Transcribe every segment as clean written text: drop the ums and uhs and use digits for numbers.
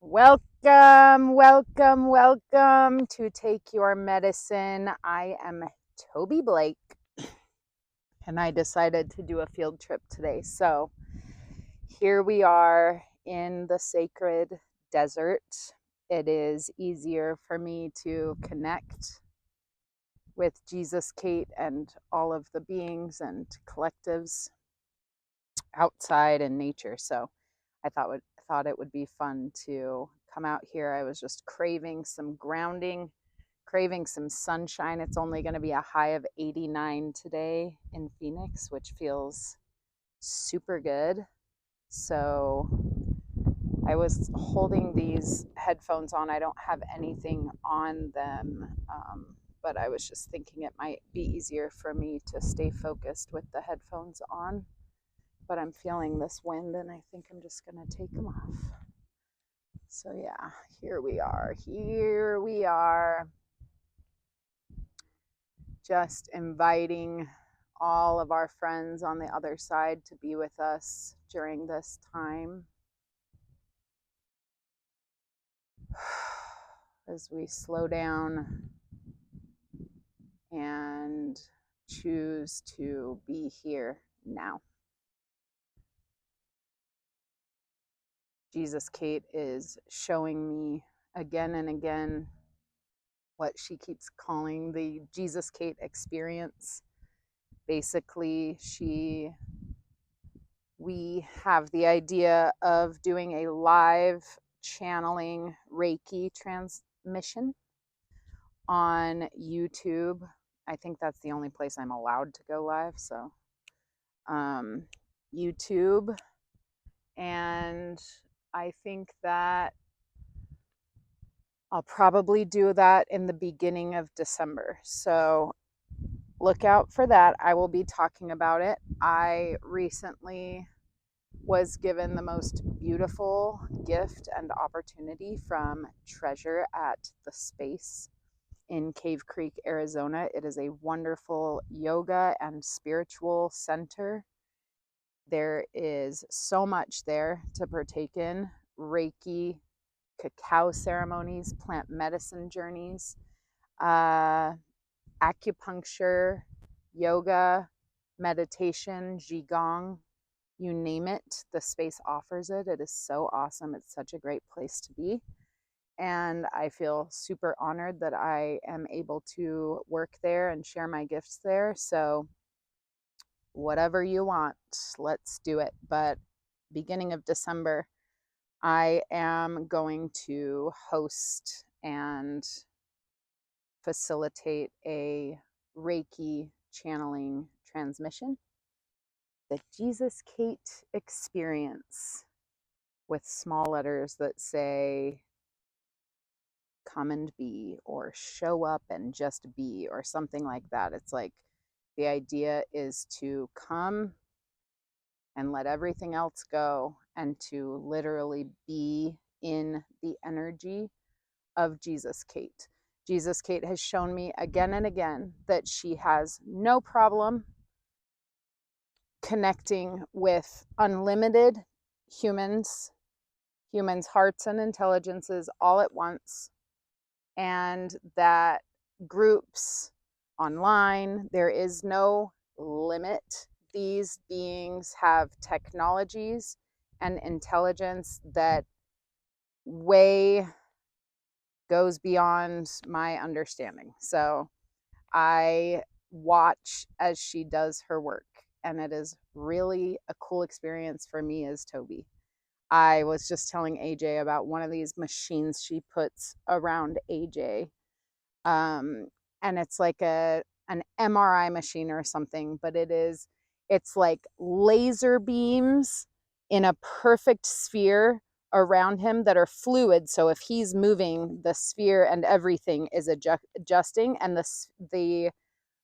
Welcome, welcome, welcome to Take Your Medicine. I am Toby Blake, and I decided to do a field trip today. So here we are in the sacred desert. It is easier for me to connect with Jesus, Kate, and all of the beings and collectives outside in nature. So I thought it would be fun to come out here. I was just craving some grounding, craving some sunshine. It's only going to be a high of 89 today in Phoenix, which feels super good. So I was holding these headphones on. I don't have anything on them, but I was just thinking it might be easier for me to stay focused with the headphones on. But I'm feeling this wind and I think I'm just going to take them off. So yeah, here we are. Here we are. Just inviting all of our friends on the other side to be with us during this time as we slow down and choose to be here now. Jesus Kate is showing me again and again what she keeps calling the Jesus Kate experience. Basically, we have the idea of doing a live channeling Reiki transmission on YouTube. I think that's the only place I'm allowed to go live. So YouTube. And I think that I'll probably do that in the beginning of December. So look out for that. I will be talking about it. I recently was given the most beautiful gift and opportunity from Treasure at the Space in Cave Creek, Arizona. It is a wonderful yoga and spiritual center. There is so much there to partake in: Reiki, cacao ceremonies, plant medicine journeys, acupuncture, yoga, meditation, qigong, you name it, the space offers it. It is so awesome. It's such a great place to be. And I feel super honored that I am able to work there and share my gifts there. So whatever you want, let's do it. But beginning of December, I am going to host and facilitate a Reiki channeling transmission, the Jesus Kate experience, with small letters that say come and be, or show up and just be, or something like that. It's like the idea is to come and let everything else go and to literally be in the energy of Jesus Kate. Jesus Kate has shown me again and again that she has no problem connecting with unlimited humans, hearts and intelligences all at once, and that groups online, there is no limit. These beings have technologies and intelligence that way goes beyond my understanding. So I watch as she does her work, and it is really a cool experience for me as Toby. I was just telling AJ about one of these machines she puts around AJ. And it's like an MRI machine or something, but it's like laser beams in a perfect sphere around him that are fluid. So if he's moving, the sphere and everything is adjusting, and the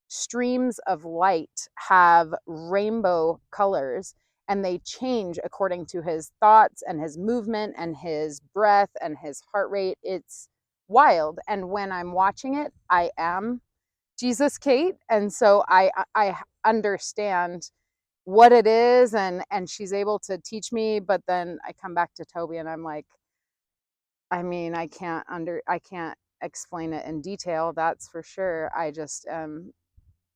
streams of light have rainbow colors, and they change according to his thoughts and his movement and his breath and his heart rate. It's wild. And when I'm watching it, I am Jesus Kate, and so I understand what it is, and she's able to teach me. But then I come back to Toby and I'm like, I mean, I can't explain it in detail, that's for sure. I just am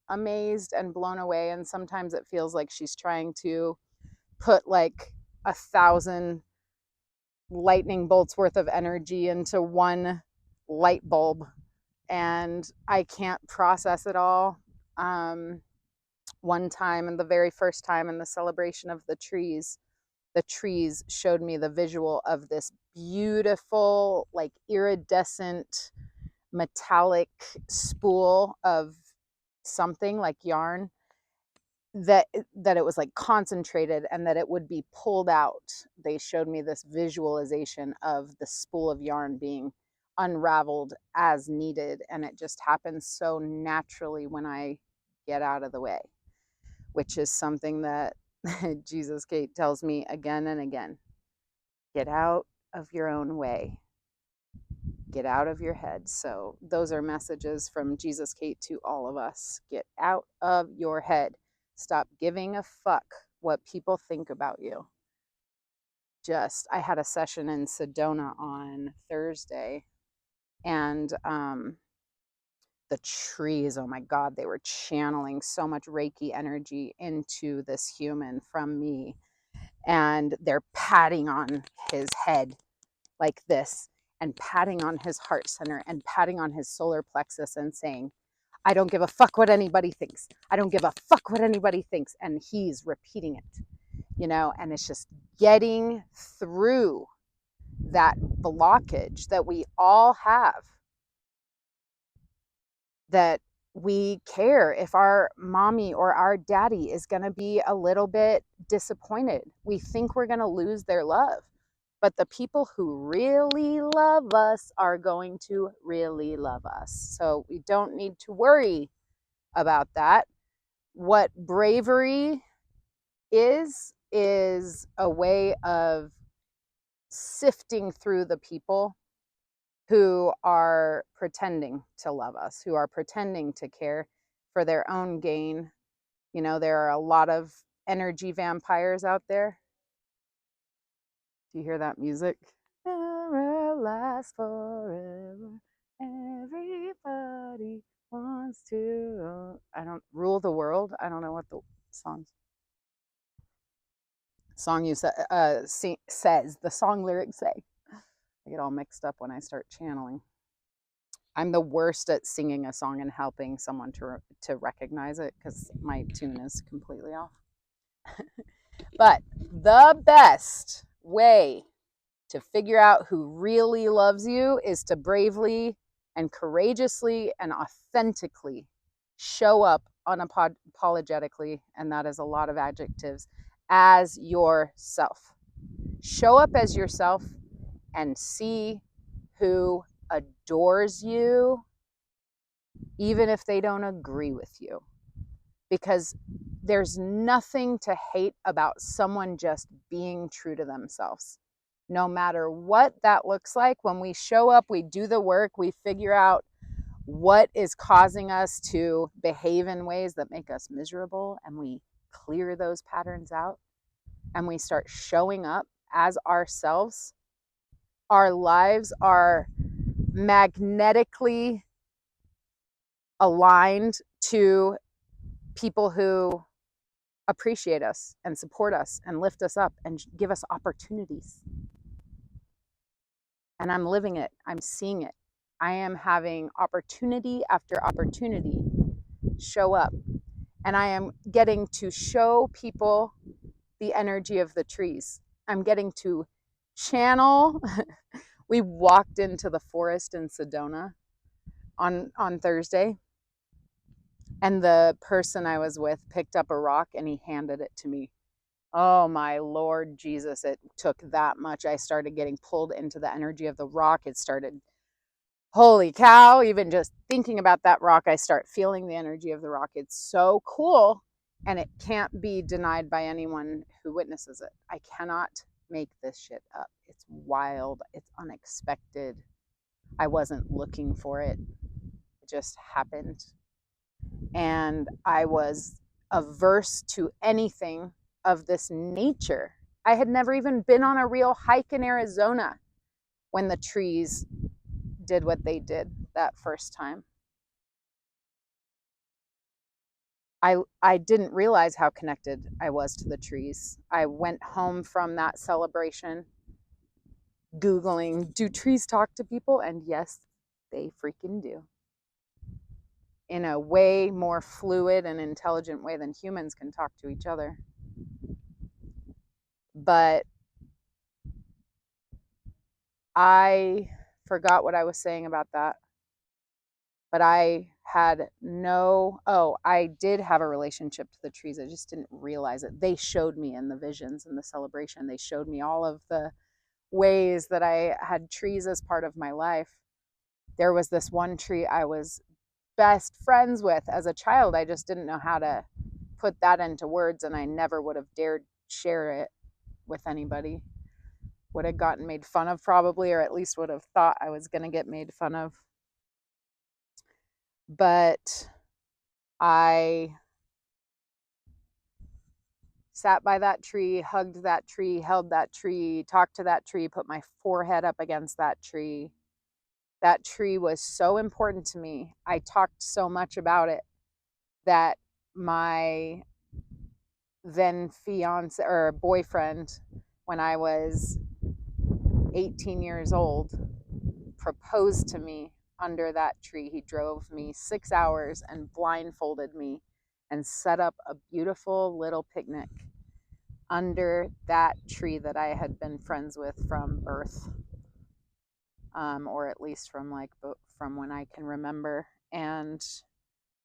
amazed and blown away, and sometimes it feels like she's trying to put like 1,000 lightning bolts worth of energy into one light bulb, and I can't process it all. One time, and the very first time in the celebration of the trees showed me the visual of this beautiful, like iridescent metallic spool of something like yarn, that it was like concentrated and that it would be pulled out. They showed me this visualization of the spool of yarn being unraveled as needed, and it just happens so naturally when I get out of the way, which is something that Jesus Kate tells me again and again. Get out of your own way. Get out of your head. So those are messages from Jesus Kate to all of us. Get out of your head. Stop giving a fuck what people think about you. I had a session in Sedona on Thursday, and the trees, oh my God, they were channeling so much Reiki energy into this human from me. And they're patting on his head like this, and patting on his heart center, and patting on his solar plexus, and saying, I don't give a fuck what anybody thinks. I don't give a fuck what anybody thinks. And he's repeating it, and it's just getting through that blockage that we all have, that we care if our mommy or our daddy is going to be a little bit disappointed. We think we're going to lose their love. But the people who really love us are going to really love us. So we don't need to worry about that. What bravery is a way of sifting through the people who are pretending to love us, who are pretending to care for their own gain. There are a lot of energy vampires out there. Do you hear that music? Never lasts forever. Everybody wants to. I don't rule the world. I don't know what the song you says. The song lyrics say. I get all mixed up when I start channeling. I'm the worst at singing a song and helping someone to recognize it because my tune is completely off. But the best way to figure out who really loves you is to bravely and courageously and authentically show up unapologetically, and that is a lot of adjectives, as yourself. Show up as yourself and see who adores you, even if they don't agree with you. Because there's nothing to hate about someone just being true to themselves. No matter what that looks like, when we show up, we do the work, we figure out what is causing us to behave in ways that make us miserable, and we clear those patterns out, and we start showing up as ourselves. Our lives are magnetically aligned to people who appreciate us and support us and lift us up and give us opportunities. And I'm living it. I'm seeing it. I am having opportunity after opportunity show up. And I am getting to show people the energy of the trees. I'm getting to channel. We walked into the forest in Sedona on Thursday, and the person I was with picked up a rock and he handed it to me. Oh my Lord Jesus, it took that much. I started getting pulled into the energy of the rock. It started, holy cow, even just thinking about that rock, I start feeling the energy of the rock. It's so cool, and it can't be denied by anyone who witnesses it. I cannot make this shit up. It's wild. It's unexpected. I wasn't looking for it. It just happened. And I was averse to anything of this nature. I had never even been on a real hike in Arizona. when the trees did what they did that first time. I didn't realize how connected I was to the trees. I went home from that celebration Googling, do trees talk to people? And yes, they freaking do. In a way more fluid and intelligent way than humans can talk to each other. But I forgot what I was saying about that. But I had I did have a relationship to the trees. I just didn't realize it. They showed me in the visions and the celebration. They showed me all of the ways that I had trees as part of my life. There was this one tree I was best friends with as a child. I just didn't know how to put that into words, and I never would have dared share it with anybody. Would have gotten made fun of probably, or at least would have thought I was going to get made fun of. But I sat by that tree, hugged that tree, held that tree, talked to that tree, put my forehead up against that tree. That tree was so important to me. I talked so much about it that my then fiance or boyfriend, when I was 18 years old, proposed to me under that tree. He drove me 6 hours and blindfolded me and set up a beautiful little picnic under that tree that I had been friends with from birth, or at least from when I can remember. And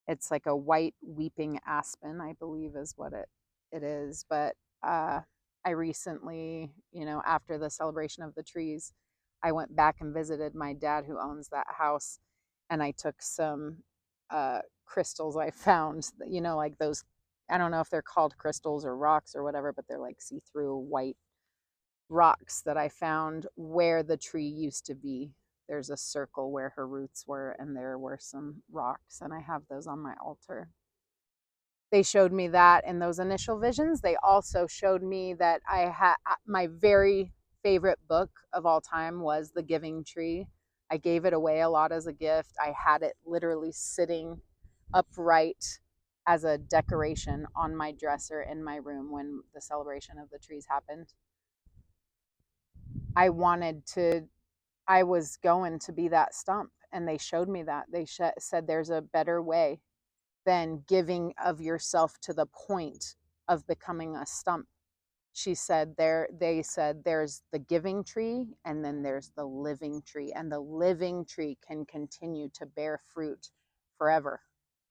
it's like a white weeping aspen, I believe is what it is. But I recently, after the celebration of the trees, I went back and visited my dad who owns that house, and I took some crystals I found, like those, I don't know if they're called crystals or rocks or whatever, but they're like see-through white rocks that I found where the tree used to be. There's a circle where her roots were, and there were some rocks, and I have those on my altar. They showed me that in those initial visions. They also showed me that I had my very favorite book of all time was The Giving Tree. I gave it away a lot as a gift. I had it literally sitting upright as a decoration on my dresser in my room when the celebration of the trees happened. I was going to be that stump, and they showed me that. They said there's a better way than giving of yourself to the point of becoming a stump. They said there's the giving tree, and then there's the living tree, and the living tree can continue to bear fruit forever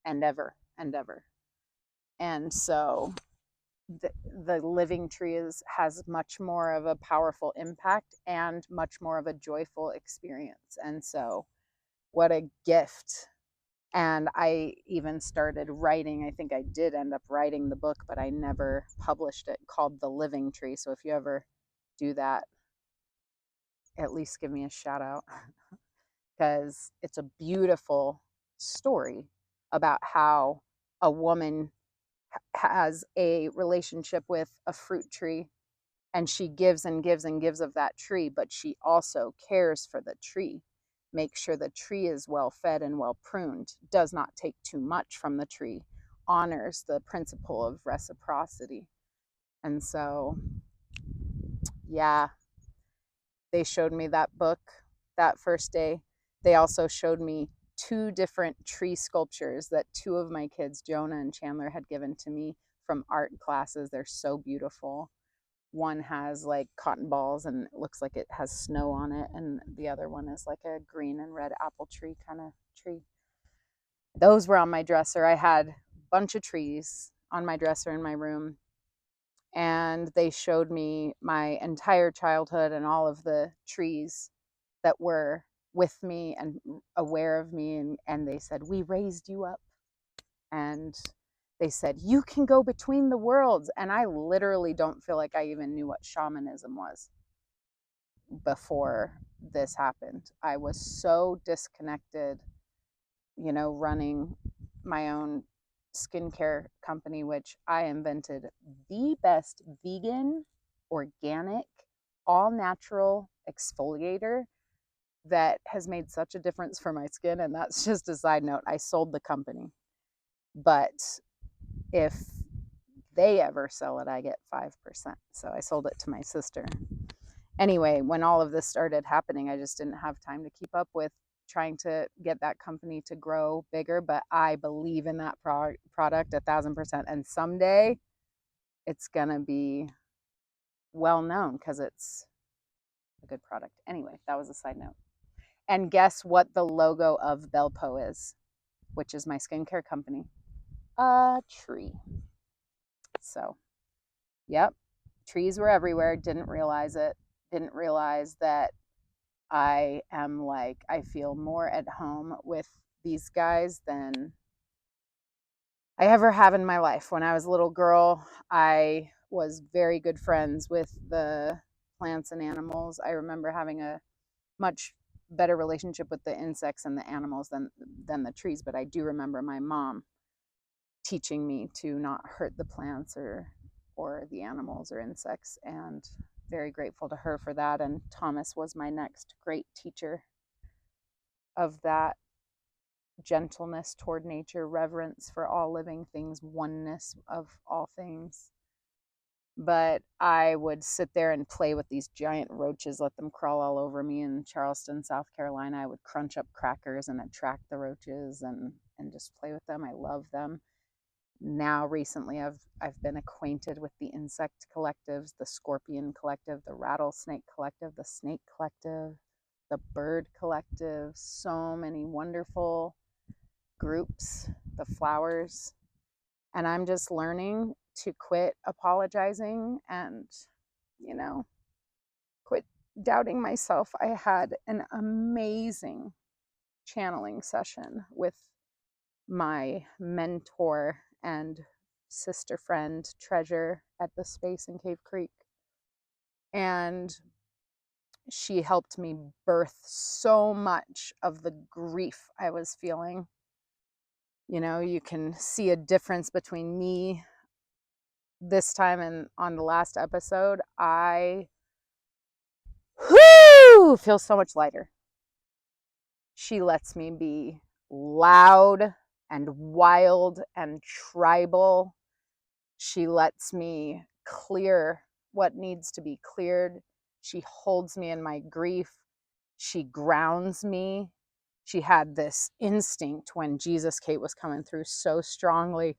and ever and ever. And so the living tree has much more of a powerful impact and much more of a joyful experience. And so what a gift. And I even started writing. I think I did end up writing the book, but I never published it, called The Living Tree. So if you ever do that, at least give me a shout out, because it's a beautiful story about how a woman has a relationship with a fruit tree, and she gives and gives and gives of that tree, but she also cares for the tree, makes sure the tree is well fed and well pruned, does not take too much from the tree, honors the principle of reciprocity. And so, yeah, they showed me that book that first day. They also showed me 2 different tree sculptures that 2 of my kids, Jonah and Chandler, had given to me from art classes. They're so beautiful. One has like cotton balls and it looks like it has snow on it, and the other one is like a green and red apple tree kind of tree. Those were on my dresser. I had a bunch of trees on my dresser in my room, and they showed me my entire childhood and all of the trees that were with me and aware of me, and they said, we raised you up, and they said, you can go between the worlds. And I literally don't feel like I even knew what shamanism was before this happened. I was so disconnected, running my own skincare company, which I invented the best vegan, organic, all natural exfoliator that has made such a difference for my skin. And that's just a side note. I sold the company, but if they ever sell it, I get 5%. So I sold it to my sister. Anyway, when all of this started happening, I just didn't have time to keep up with trying to get that company to grow bigger. But I believe in that product 1,000%. And someday it's going to be well known because it's a good product. Anyway, that was a side note. And guess what the logo of Belpo is, which is my skincare company? A tree. So, yep, trees were everywhere. Didn't realize it. Didn't realize that I feel more at home with these guys than I ever have in my life. When I was a little girl, I was very good friends with the plants and animals. I remember having a much better relationship with the insects and the animals than the trees, but I do remember my mom teaching me to not hurt the plants or the animals or insects, and very grateful to her for that. And Thomas was my next great teacher of that gentleness toward nature, reverence for all living things, oneness of all things. But I would sit there and play with these giant roaches, let them crawl all over me. In Charleston, South Carolina, I would crunch up crackers and attract the roaches and just play with them. I love them. Now recently I've been acquainted with the insect collectives, the scorpion collective, the rattlesnake collective, the snake collective, the bird collective, so many wonderful groups, the flowers. And I'm just learning to quit apologizing and, quit doubting myself. I had an amazing channeling session with my mentor and sister friend, Treasure, at the space in Cave Creek. And she helped me birth so much of the grief I was feeling. You can see a difference between me this time and on the last episode. I feel so much lighter. She lets me be loud and wild and tribal. She lets me clear what needs to be cleared. She holds me in my grief. She grounds me. She had this instinct when Jesus Kate was coming through so strongly.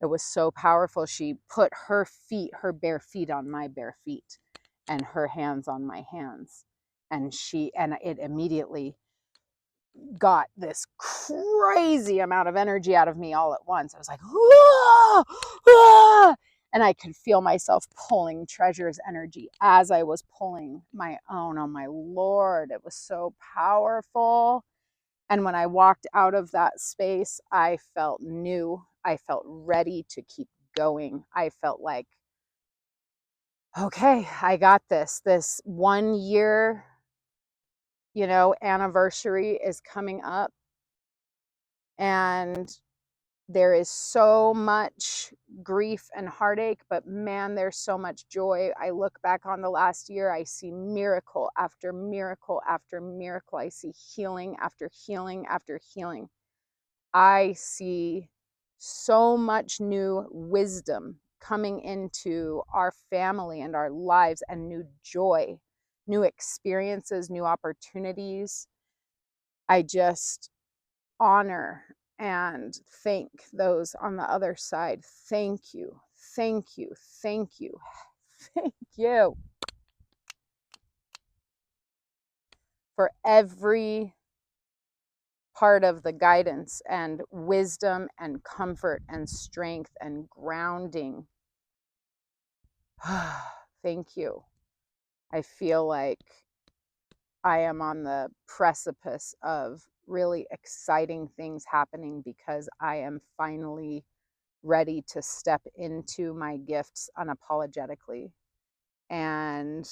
It was so powerful. She put her bare feet on my bare feet and her hands on my hands. And it immediately got this crazy amount of energy out of me all at once. I was like, "Whoa, whoa," and I could feel myself pulling Treasure's energy as I was pulling my own. Oh my Lord, it was so powerful. And when I walked out of that space, I felt new. I felt ready to keep going. I felt like, okay, I got this. This 1 year, anniversary is coming up. And there is so much grief and heartache, but man, there's so much joy. I look back on the last year, I see miracle after miracle after miracle. I see healing after healing after healing. I see so much new wisdom coming into our family and our lives, and new joy, new experiences, new opportunities. I just honor and thank those on the other side. Thank you, thank you, thank you, thank you for every part of the guidance and wisdom and comfort and strength and grounding. Thank you. I feel like I am on the precipice of really exciting things happening because I am finally ready to step into my gifts unapologetically. And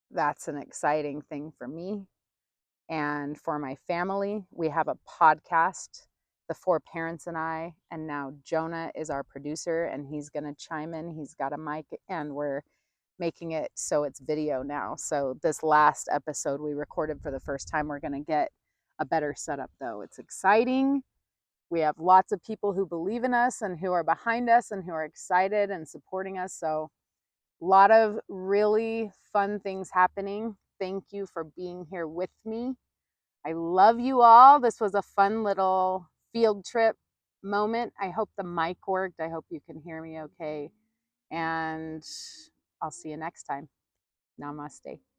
that's an exciting thing for me and for my family. We have a podcast, the four parents and I, and now Jonah is our producer, and he's going to chime in. He's got a mic, and we're making it so it's video now. So this last episode we recorded for the first time. We're going to get a better setup though. It's exciting. We have lots of people who believe in us and who are behind us and who are excited and supporting us. So a lot of really fun things happening. Thank you for being here with me. I love you all. This was a fun little field trip moment. I hope the mic worked. I hope you can hear me okay. And I'll see you next time. Namaste.